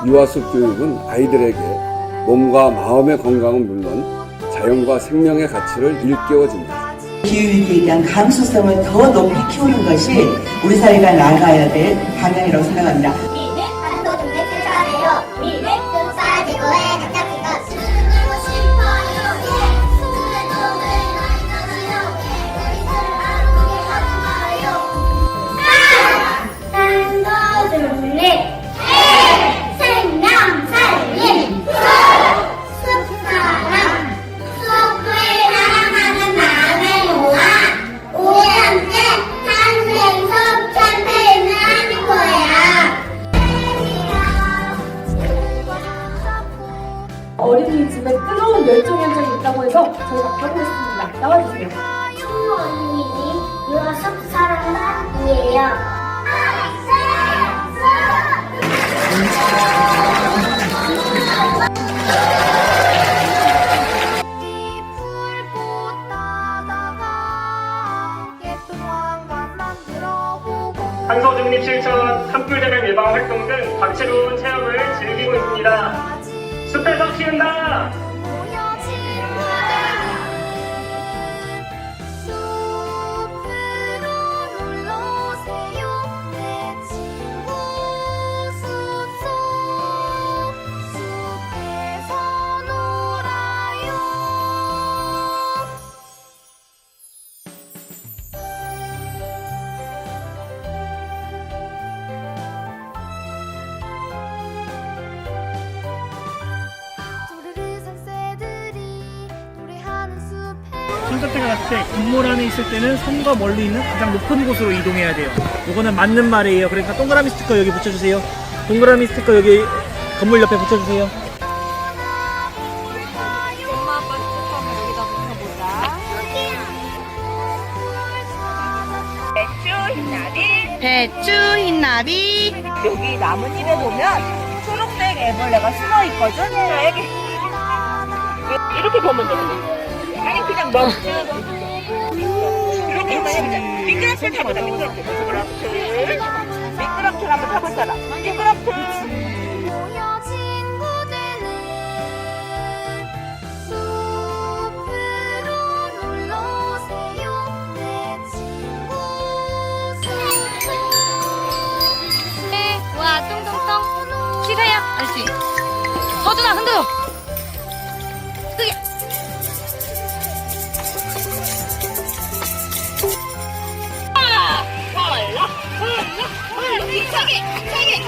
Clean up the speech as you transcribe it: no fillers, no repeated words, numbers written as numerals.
유아숲 교육은 아이들에게 몸과 마음의 건강은 물론 자연과 생명의 가치를 일깨워줍니다. 기후위기에 대한 감수성을 더 높이 키우는 것이 우리 사회가 나아가야 될 방향이라고 생각합니다. 어린이집에 뜨거운 멸종 현상이 있다고 해서 저희가 가보겠습니다. 나와주세요. 충무 어린이집 유아숲 사랑단이에요. 탄소 중립 실천, 산불 재배 예방 활동 등 다채로운 체험을 즐기고 있습니다. 숲에서 키운다! 손잡대가 갔을 때 건물 안에 있을 때는 섬과 멀리 있는 가장 높은 곳으로 이동해야 돼요. 이거는 맞는 말이에요. 그러니까 동그라미 스티커 여기 붙여주세요. 동그라미 스티커 여기 건물 옆에 붙여주세요. 엄마 아빠 스티커 여기다 붙여보자. 배추 흰나비. 여기 나뭇잎에 보면 초록색 애벌레가 숨어 있거든. 여기 이렇게 보면 돼. 아니 그냥 너 이렇게 미끄럼틀 타보자. 미끄럼틀 한번 타보자. 미끄럼틀. 와 똥똥똥 기세요 알지? 서준아 흔들어 크게 세게